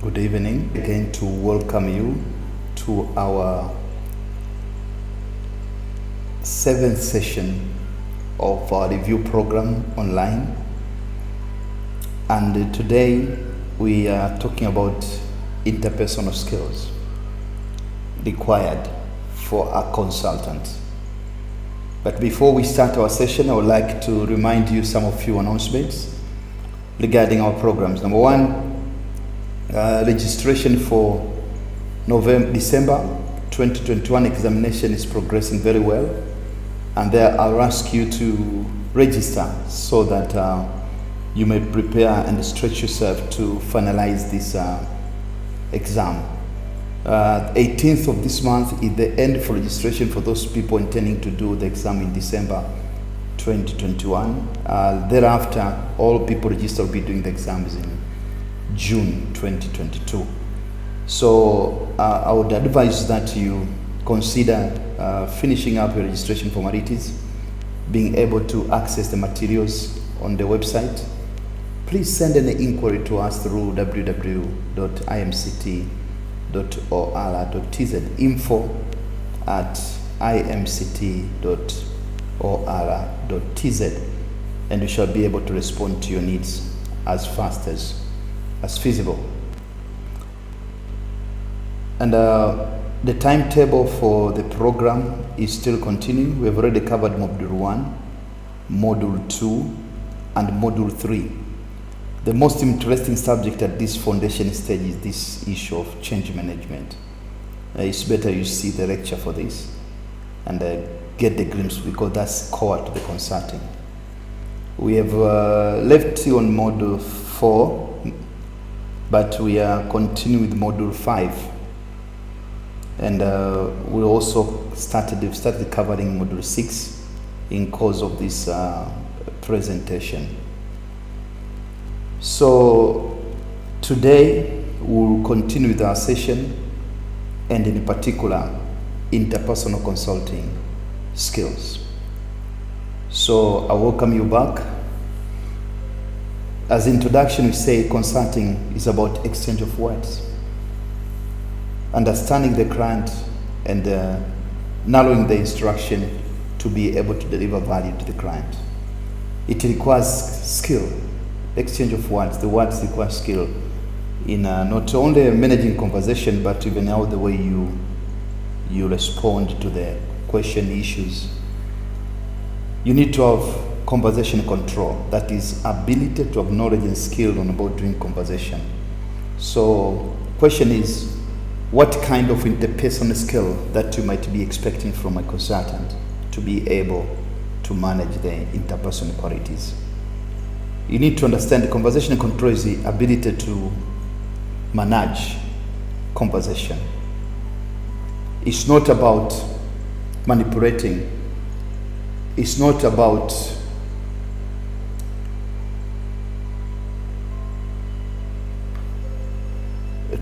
Good evening. Again, to welcome you to our 7th session of our review program online. And today we are talking about interpersonal skills required for a consultant. But before we start our session, I would like to remind you some of a few announcements regarding our programs. Number one, registration for December 2021 examination is progressing very well, and there I'll ask you to register so that you may prepare and stretch yourself to finalize this exam. 18th of this month is the end for registration for those people intending to do the exam in December 2021. Thereafter, all people registered will be doing the exams in June 2022. So I would advise that you consider finishing up your registration formalities, being able to access the materials on the website. Please send an inquiry to us through www.imct.or.tz, info@imct.or.tz, and we shall be able to respond to your needs as fast as feasible. And the timetable for the program is still continuing. We have already covered Module 1, Module 2, and Module 3. The most interesting subject at this foundation stage is this issue of change management. It's better you see the lecture for this and get the glimpse, because that's core to the consulting. We have left you on Module 4, but we are continuing with Module 5. And we also started covering Module 6 in course of this presentation. So today we'll continue with our session, and in particular, interpersonal consulting skills. So I welcome you back. As introduction, we say consulting is about exchange of words, understanding the client, and narrowing the instruction to be able to deliver value to the client. It requires skill, exchange of words. The words require skill in not only managing conversation, but even how the way you respond to the question issues. You need to have conversation control, that is ability to have knowledge and skill on about doing conversation. So question is, what kind of interpersonal skill that you might be expecting from a consultant to be able to manage the interpersonal qualities? You need to understand the conversation control is the ability to manage conversation. It's not about manipulating. It's not about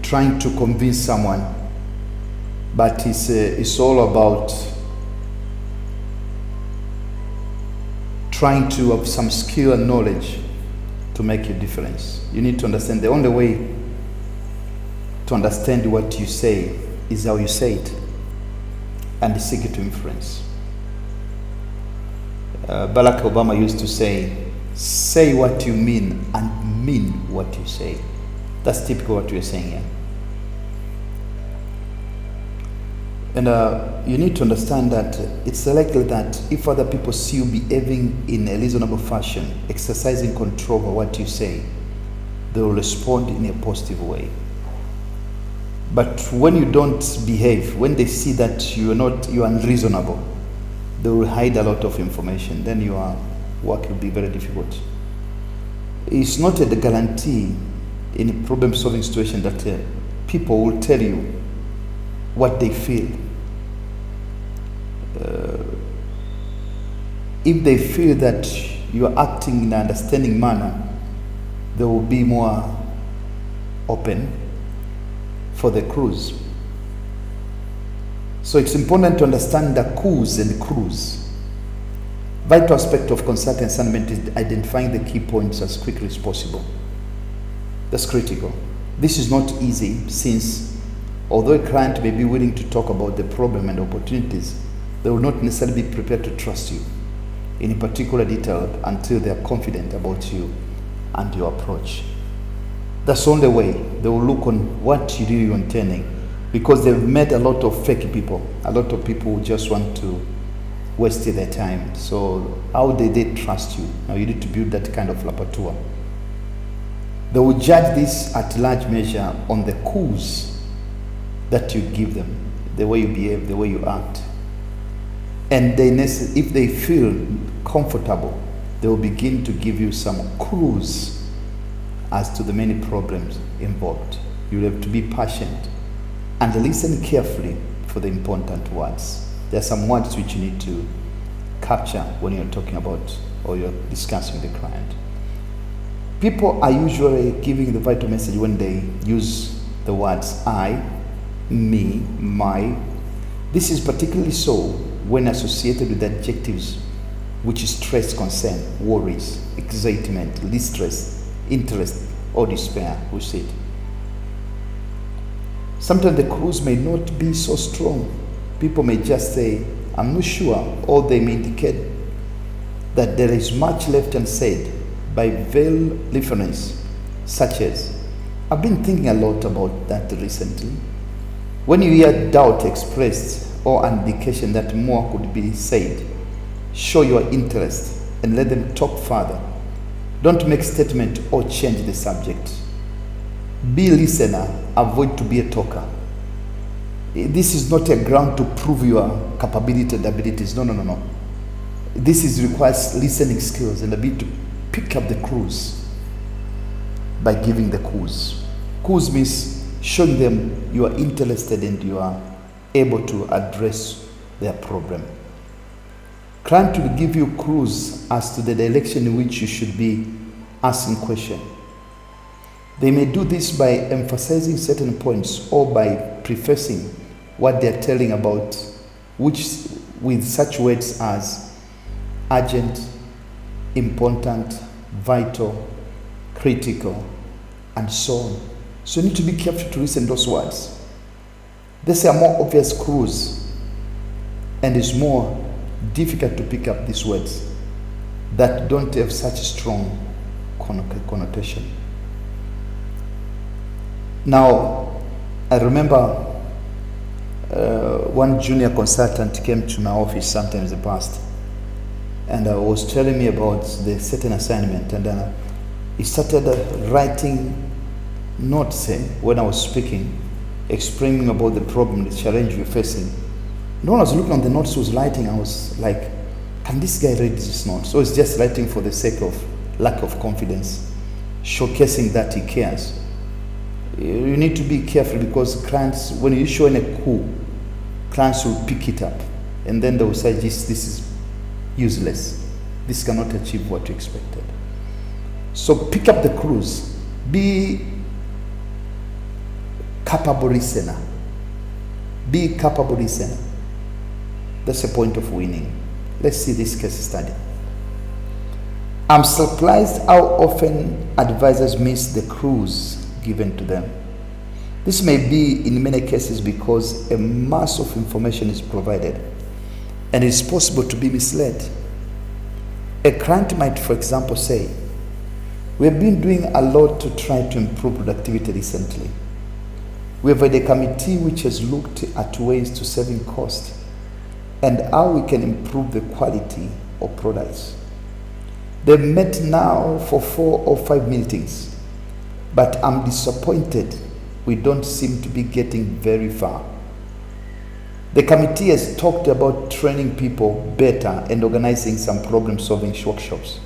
trying to convince someone, but it's all about trying to have some skill and knowledge to make a difference. You need to understand the only way to understand what you say is how you say it, and seek to influence. Barack Obama used to say what you mean and mean what you say. That's typical what we're saying here. And you need to understand that it's likely that if other people see you behaving in a reasonable fashion, exercising control over what you say, they will respond in a positive way. But when you don't behave, when they see that you are unreasonable, they will hide a lot of information. Then your work will be very difficult. It's not a guarantee in a problem-solving situation that people will tell you what they feel. If they feel that you are acting in an understanding manner, they will be more open for the cruise. So it's important to understand the cause and cruise. Vital aspect of consulting assignment is identifying the key points as quickly as possible. That's critical. This is not easy, since although a client may be willing to talk about the problem and opportunities, they will not necessarily be prepared to trust you in particular detail until they are confident about you and your approach. That's the only way they will look on what you really are intending, because they've met a lot of fake people, a lot of people who just want to waste their time. So how did they trust you? Now you need to build that kind of repertoire. They will judge this at large measure on the cues that you give them, the way you behave, the way you act. And if they feel comfortable, they will begin to give you some clues as to the many problems involved. You have to be patient and listen carefully for the important words. There are some words which you need to capture when you're talking about or you're discussing with the client. People are usually giving the vital message when they use the words I, me, my. This is particularly so when associated with adjectives which is stress, concern, worries, excitement, distress, interest, or despair, we said. Sometimes the clues may not be so strong. People may just say, I'm not sure, or they may indicate that there is much left unsaid by veiled reference, such as, I've been thinking a lot about that recently. When you hear doubt expressed or an indication that more could be said, show your interest and let them talk further. Don't make statement or change the subject. Be a listener, avoid to be a talker. This is not a ground to prove your capability and abilities. No. This requires listening skills and ability to pick up the clues by giving the clues. Clues means showing them you are interested and you are able to address their problem. Client will give you clues as to the direction in which you should be asking questions. They may do this by emphasizing certain points or by prefacing what they are telling about, which with such words as urgent, important, vital, critical, and so on. So you need to be careful to listen to those words. These are more obvious clues, and it's more difficult to pick up these words that don't have such strong connotation. Now, I remember one junior consultant came to my office sometimes in the past, and was telling me about the certain assignment, and he started writing notes when I was speaking, explaining about the problem, the challenge we're facing. And when I was looking on the notes he was writing, I was like, can this guy read this note? So it's just writing for the sake of lack of confidence, showcasing that he cares. You need to be careful, because clients, when you show in a clue, clients will pick it up and then they will say, this is useless. This cannot achieve what you expected. So pick up the clues. Be capable listener. Be capable listener. That's the point of winning. Let's see this case study. I'm surprised how often advisors miss the clues given to them. This may be in many cases because a mass of information is provided and it's possible to be misled. A client might, for example, say, we've been doing a lot to try to improve productivity recently. We have had a committee which has looked at ways to saving cost and how we can improve the quality of products. They've met now for 4 or 5 meetings, but I'm disappointed we don't seem to be getting very far. The committee has talked about training people better and organizing some problem-solving workshops.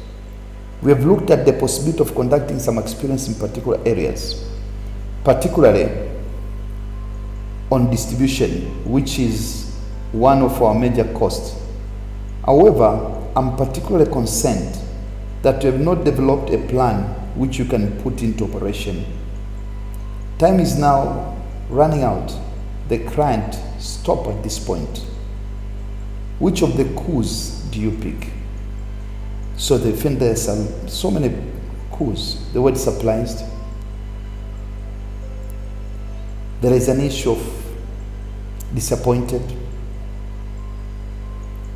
We have looked at the possibility of conducting some experience in particular areas, particularly on distribution, which is one of our major costs. However, I'm particularly concerned that you have not developed a plan which you can put into operation. Time is now running out. The client stop at this point. Which of the coups do you pick? So they find there's so many coups. The word surprised, There is an issue of disappointed.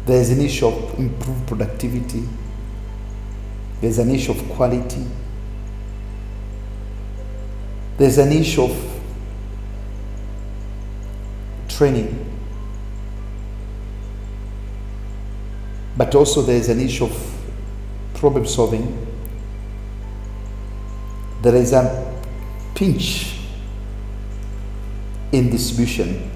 There is an issue of improved productivity. There's an issue of quality. There's an issue of training. But also there's an issue of problem solving. There is a pinch in distribution.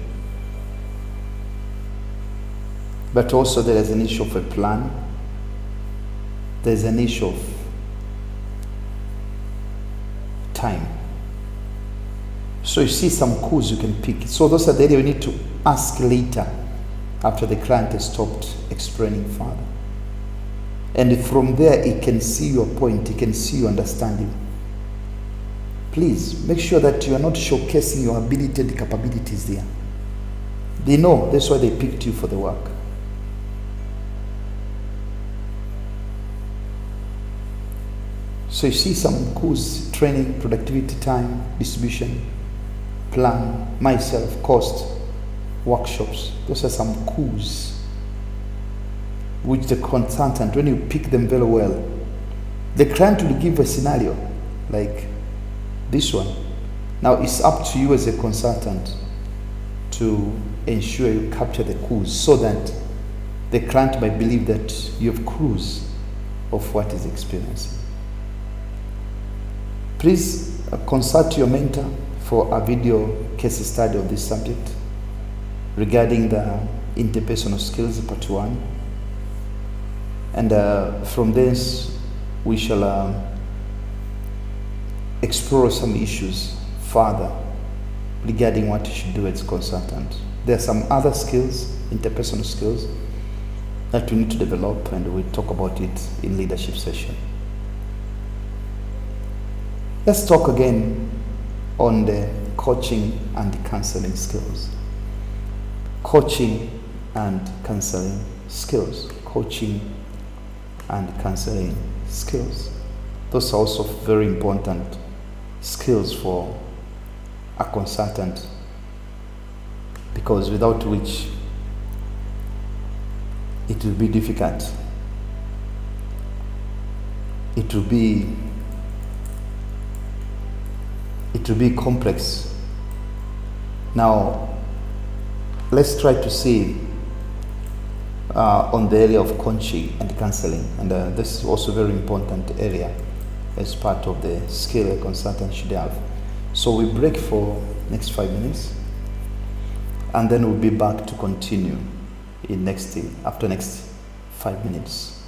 But also there is an issue of a plan. There's an issue of time. So you see some clues you can pick. So those are the areas you need to ask later after the client has stopped explaining further. And from there, he can see your point, he can see your understanding. Please make sure that you are not showcasing your ability and capabilities there. They know, that's why they picked you for the work. So you see some clues: training, productivity, time, distribution, plan, myself, cost, workshops. Those are some clues which the consultant, when you pick them very well, the client will give a scenario like this one. Now it's up to you as a consultant to ensure you capture the clues so that the client might believe that you have clues of what he's experiencing. Please consult your mentor for a video case study of this subject regarding the interpersonal skills part 1. And from this, we shall explore some issues further regarding what you should do as a consultant. There are some other skills, interpersonal skills, that we need to develop, and we'll talk about it in leadership session. Let's talk again on the coaching and counseling skills. Coaching and counseling skills. Coaching and counseling skills. Those are also very important skills for a consultant, because without which it will be difficult. It will be complex. Now, let's try to see on the area of coaching and counseling, and this is also a very important area as part of the skill a consultant should have. So we break for next 5 minutes, and then we'll be back to continue in after next 5 minutes.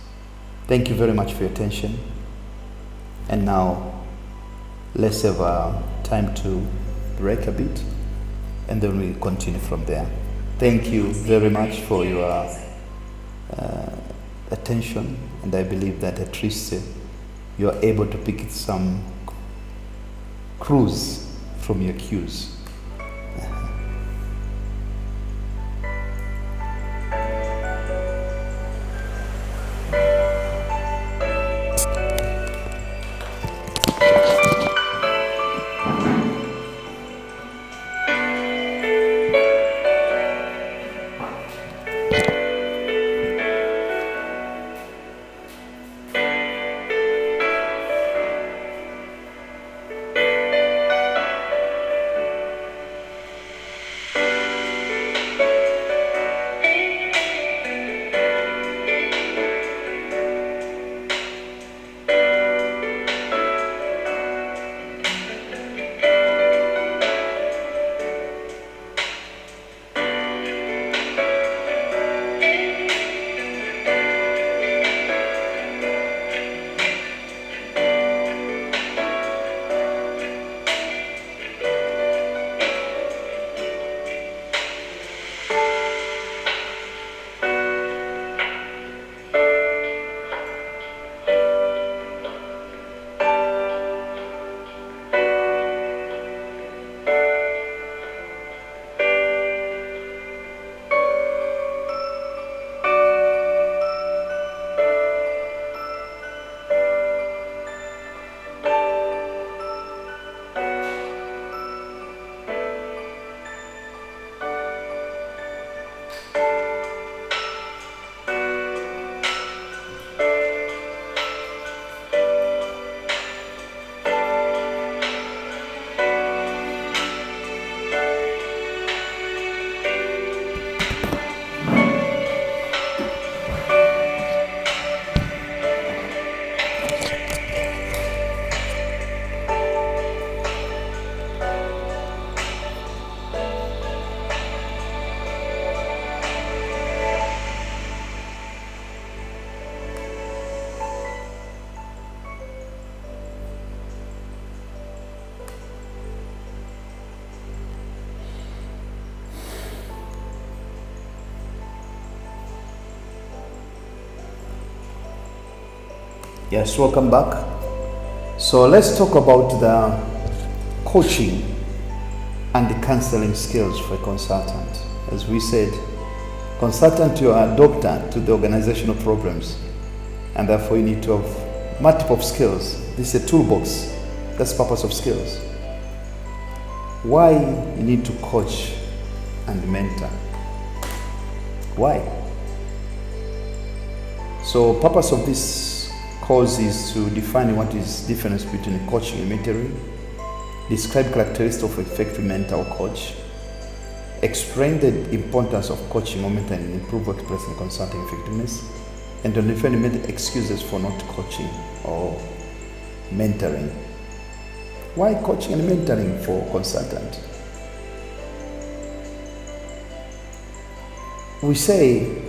Thank you very much for your attention. And now let's have time to break a bit, and then we'll continue from there. Thank you very much for your attention, and I believe that at least you are able to pick some clues from your cues. Yes, welcome back. So let's talk about the coaching and the counseling skills for a consultant. As we said, consultant, you are a doctor to the organizational problems, and therefore you need to have multiple skills. This is a toolbox. That's the purpose of skills. Why you need to coach and mentor? Why? So purpose of this course is to define what is the difference between coaching and mentoring, describe characteristics of effective mentor or coach, explain the importance of coaching or mentoring and improve workplace and consulting effectiveness, and to define the excuses for not coaching or mentoring. Why coaching and mentoring for consultant? We say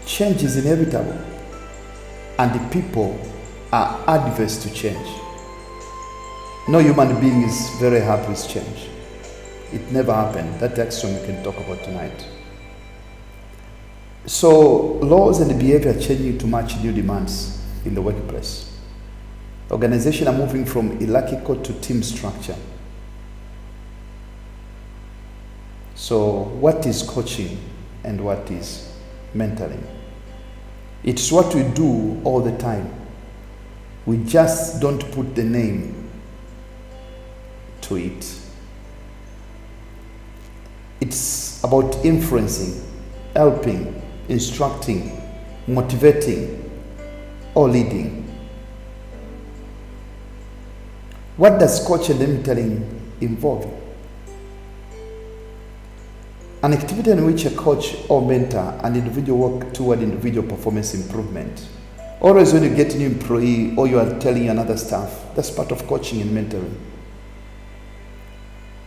change is inevitable and the people are adverse to change. No human being is very happy with change. It never happened. That axiom we can talk about tonight. So laws and behavior are changing to match new demands in the workplace. Organizations are moving from hierarchical to team structure. So what is coaching and what is mentoring? It's what we do all the time. We just don't put the name to it. It's about influencing, helping, instructing, motivating, or leading. What does coaching and mentoring involve? An activity in which a coach or mentor and individual work toward individual performance improvement. Always when you get a new employee or you are telling another staff, that's part of coaching and mentoring.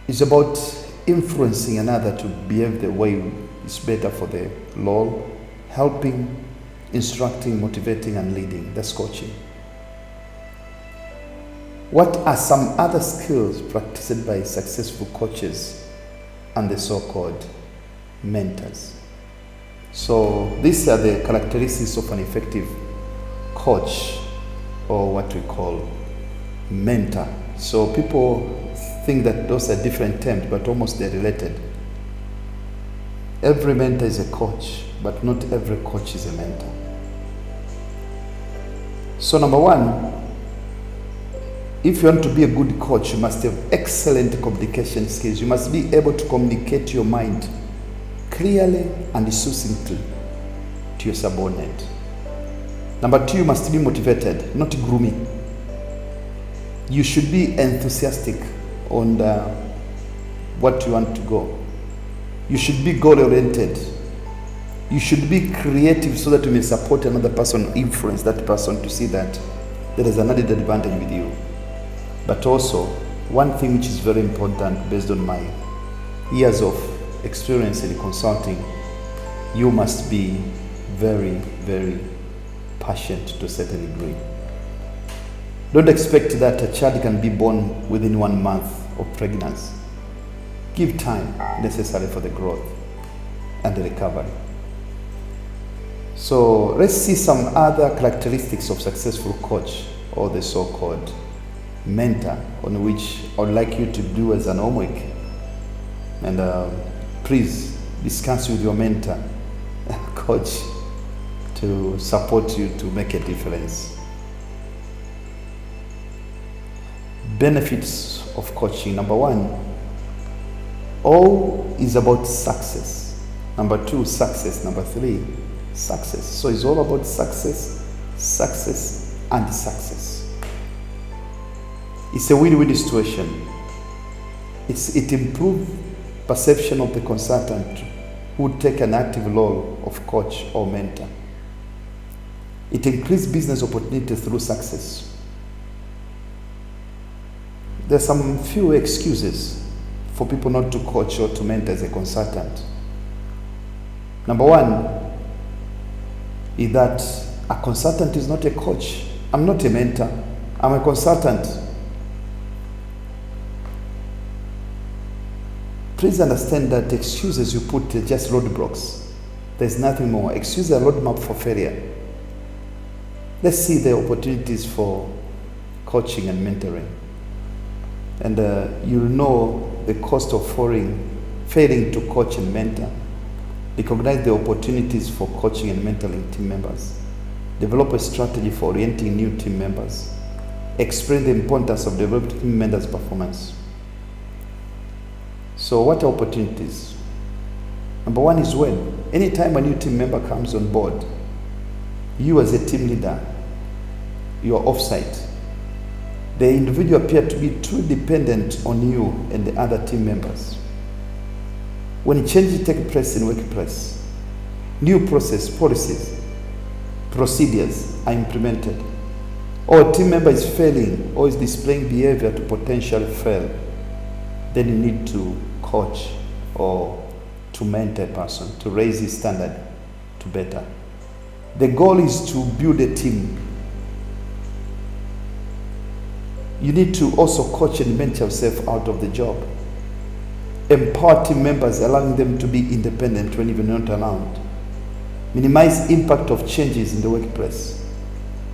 It's about influencing another to behave the way is better for the role, helping, instructing, motivating, and leading. That's coaching. What are some other skills practiced by successful coaches and the so-called mentors? So these are the characteristics of an effective coach, or what we call mentor. So people think that those are different terms, but almost they're related. Every mentor is a coach, but not every coach is a mentor. So number one, if you want to be a good coach, you must have excellent communication skills. You must be able to communicate your mind clearly and succinctly to your subordinate. Number two, you must be motivated, not gloomy. You should be enthusiastic on what you want to go. You should be goal-oriented. You should be creative so that you may support another person, influence that person to see that there is an added advantage with you. But also, one thing which is very important based on my years of experience in consulting, you must be very, very patient to a certain degree. Don't expect that a child can be born within 1 month of pregnancy. Give time necessary for the growth and the recovery. So let's see some other characteristics of successful coach, or the so-called mentor, on which I would like you to do as an homework. And please discuss with your mentor, coach, to support you to make a difference. Benefits of coaching. Number one, all is about success. Number two, success. Number three, success. So it's all about success, success, and success. It's a win-win situation. It improves perception of the consultant who take an active role of coach or mentor. It increases business opportunities through success. There's some few excuses for people not to coach or to mentor as a consultant. Number one is that a consultant is not a coach. I'm not a mentor. I'm a consultant. Please understand that excuses you put are just roadblocks. There's nothing more. Excuses are a roadmap for failure. Let's see the opportunities for coaching and mentoring. And you'll know the cost of failing to coach and mentor. Recognize the opportunities for coaching and mentoring team members. Develop a strategy for orienting new team members. Explain the importance of developing team members' performance. So what are opportunities? Number one is when. Anytime a new team member comes on board, you as a team leader, you are offsite. The individual appear to be too dependent on you and the other team members. When changes take place in workplace, new process, policies, procedures are implemented, or a team member is failing or is displaying behavior to potentially fail, then you need to coach or to mentor a person to raise his standard to better. The goal is to build a team. You need to also coach and mentor yourself out of the job. Empower team members, allowing them to be independent when even not around. Minimize impact of changes in the workplace.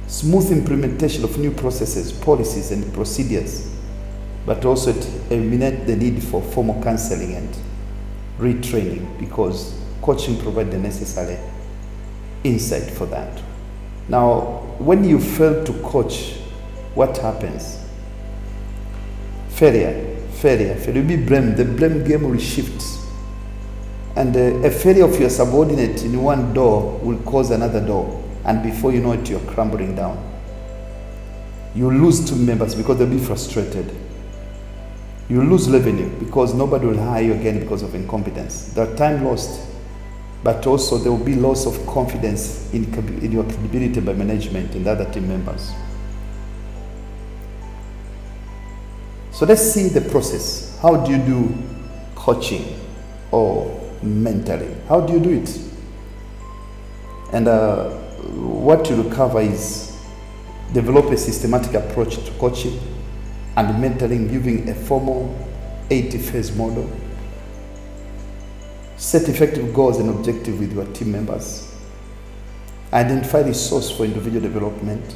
Smooth implementation of new processes, policies, and procedures, but also eliminate the need for formal counseling and retraining, because coaching provides the necessary insight for that. Now, when you fail to coach, what happens? Failure. You'll be blamed. The blame game will shift. And a failure of your subordinate in one door will cause another door. And before you know it, you're crumbling down. You lose team members because they'll be frustrated. You lose revenue because nobody will hire you again because of incompetence. There are time lost, but also there will be loss of confidence in your credibility by management and other team members. So let's see the process. How do you do coaching or mentoring? How do you do it? And what you will cover is develop a systematic approach to coaching and mentoring using a formal 80-phase model. Set effective goals and objectives with your team members. Identify the source for individual development.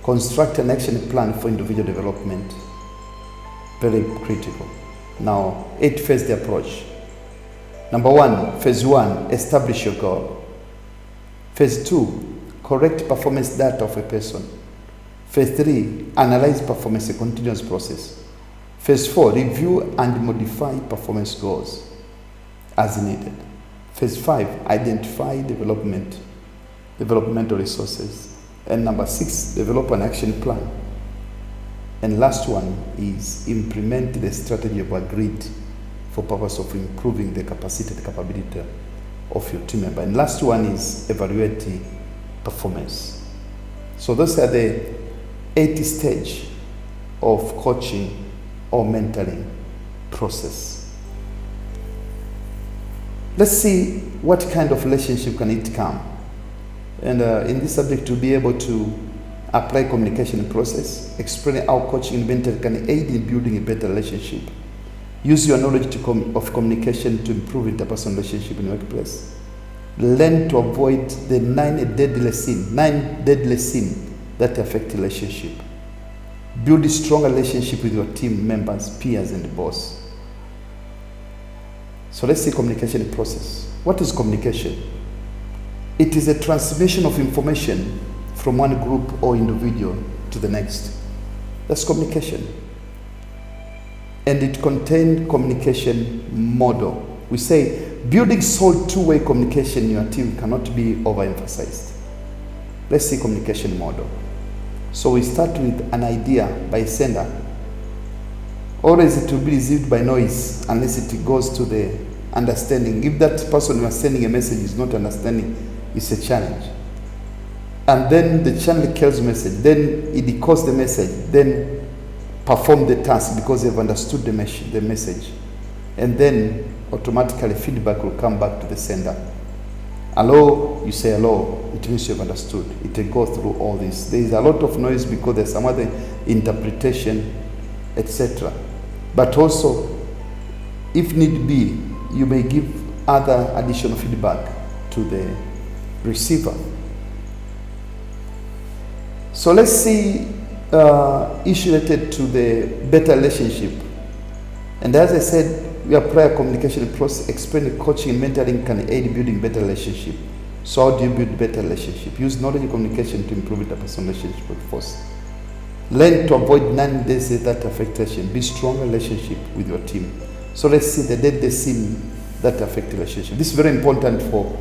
Construct an action plan for individual development. Very critical. Now, 8-phase approach. Number one, phase 1, establish your goal. Phase 2, correct performance data of a person. Phase 3, analyze performance, a continuous process. Phase 4, review and modify performance goals as needed. Phase 5, identify developmental resources. And number 6, develop an action plan. And last one is implement the strategy you agreed for purpose of improving the capacity and capability of your team member. And last one is evaluate the performance. So those are the 80 stage of coaching or mentoring process. Let's see what kind of relationship can it come. And in this subject, to be able to apply communication process, explain how coaching and mentoring can aid in building a better relationship. Use your knowledge of communication to improve interpersonal relationship in the workplace. Learn to avoid the 9 deadly sins that affect relationship. Build a strong relationship with your team members, peers, and the boss. So let's see communication process. What is communication? It is a transmission of information from one group or individual to the next. That's communication. And it contains communication model. We say building solid two-way communication in your team cannot be overemphasized. Let's see communication model. So we start with an idea by sender. Always it will be received by noise unless it goes to the understanding. If that person you are sending a message is not understanding, it's a challenge. And then the channel kills message, then it decodes the message, then perform the task because they've understood the message. And then automatically feedback will come back to the sender. Hello, you say hello, it means you've understood. It will go through all this. There is a lot of noise because there's some other interpretation, etc. But also, if need be, you may give other additional feedback to the receiver. So let's see issue related to the better relationship. And as I said, your prior communication process, explaining coaching and mentoring can aid building better relationship. So how do you build better relationship? Use knowledge and communication to improve interpersonal relationship with force. Learn to avoid non-days that affect relationship. Be strong relationship with your team. So let's see the dead sin that affect relationship. This is very important for